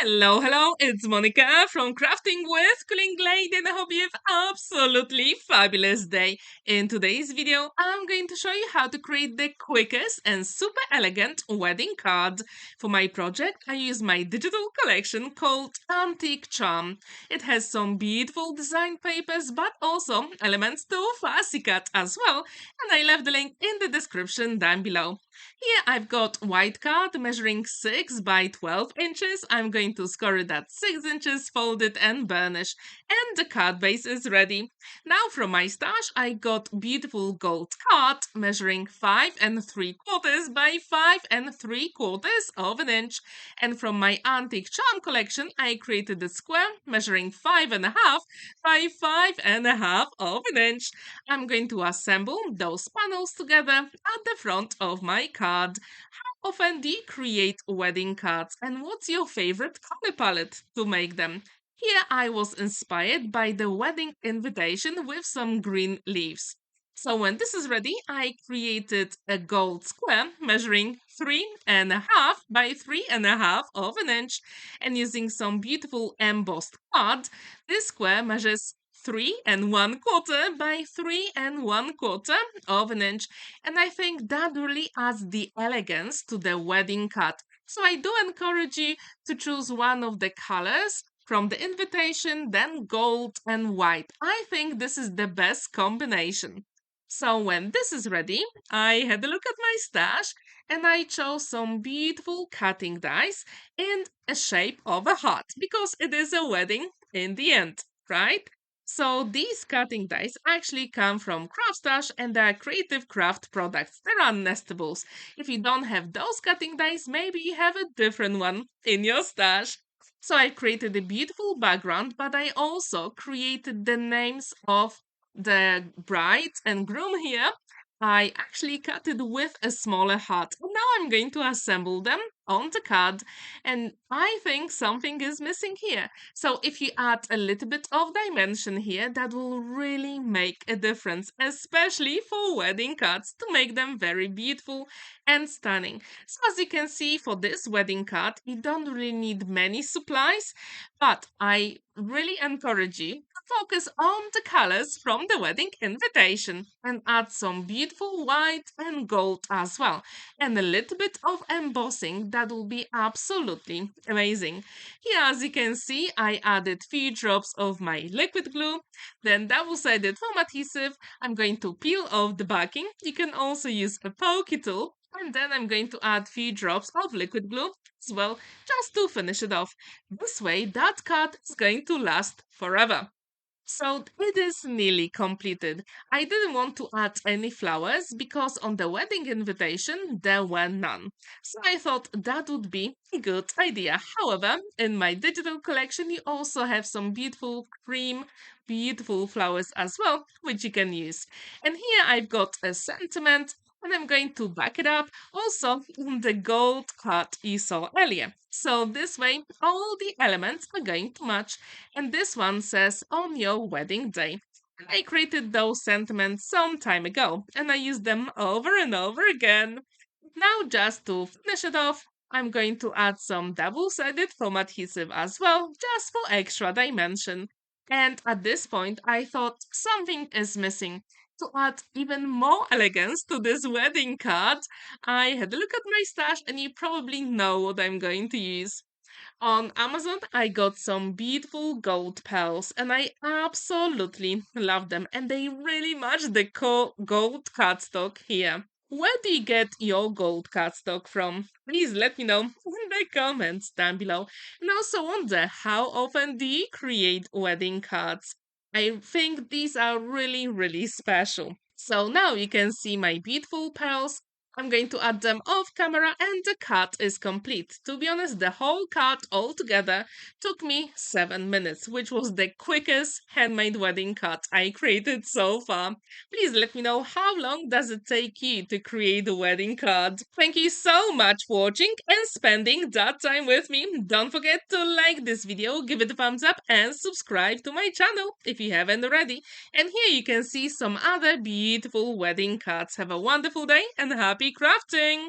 Hello, it's Monica from Crafting with Quilling, and I hope you have absolutely fabulous day. In today's video, I'm going to show you how to create the quickest and super elegant wedding card. For my project, I use my digital collection called Antique Charm. It has some beautiful design papers, but also elements to fussy cut as well, and I left the link in the description down below. Here I've got white card measuring 6 by 12 inches. I'm going to score it at 6 inches, fold it and burnish. And the card base is ready. Now from my stash I got beautiful gold card measuring 5 3/4 by 5 3/4 of an inch. And from my antique charm collection I created a square measuring 5.5 by 5.5 of an inch. I'm going to assemble those panels together at the front of my card. How often do you create wedding cards and what's your favorite color palette to make them? Here I was inspired by the wedding invitation with some green leaves. So when this is ready, I created a gold square measuring 3.5 by 3.5 of an inch, and using some beautiful embossed card, this square measures 3.25 by 3.25 of an inch, and I think that really adds the elegance to the wedding card. So I do encourage you to choose one of the colors from the invitation, then gold and white. I think this is the best combination. So when this is ready, I had a look at my stash and I chose some beautiful cutting dies in a shape of a heart because it is a wedding in the end, right? So these cutting dies actually come from Craft Stash and they are creative craft products. They are nestables. If you don't have those cutting dies, maybe you have a different one in your stash. So I created a beautiful background, but I also created the names of the bride and groom here. I actually cut it with a smaller heart. Now I'm going to assemble them on the card, and I think something is missing here. So if you add a little bit of dimension here, that will really make a difference, especially for wedding cards, to make them very beautiful and stunning. So as you can see, for this wedding card, you don't really need many supplies, but I really encourage you to focus on the colors from the wedding invitation and add some beautiful white and gold as well, and a little bit of embossing. That will be absolutely amazing. Here, as you can see, I added few drops of my liquid glue, then double-sided foam adhesive. I'm going to peel off the backing. You can also use a pokey tool, and then I'm going to add few drops of liquid glue as well, just to finish it off. This way, that card is going to last forever. So it is nearly completed. I didn't want to add any flowers because on the wedding invitation there were none. So I thought that would be a good idea. However, in my digital collection you also have some beautiful beautiful flowers as well, which you can use. And here I've got a sentiment, and I'm going to back it up also in the gold cut you saw earlier. So this way, all the elements are going to match, and this one says on your wedding day. I created those sentiments some time ago, and I used them over and over again. Now, just to finish it off, I'm going to add some double-sided foam adhesive as well, just for extra dimension. And at this point, I thought something is missing. To add even more elegance to this wedding card, I had a look at my stash and you probably know what I'm going to use. On Amazon, I got some beautiful gold pearls and I absolutely love them, and they really match the gold cardstock here. Where do you get your gold cardstock from? Please let me know in the comments down below. And I also wonder, how often do you create wedding cards? I think these are really special. So now you can see my beautiful pearls. I'm going to add them off camera and the cut is complete. To be honest, the whole cut altogether took me 7 minutes, which was the quickest handmade wedding cut I created so far. Please let me know, how long does it take you to create a wedding card? Thank you so much for watching and spending that time with me. Don't forget to like this video, give it a thumbs up and subscribe to my channel if you haven't already. And here you can see some other beautiful wedding cards. Have a wonderful day and happy crafting!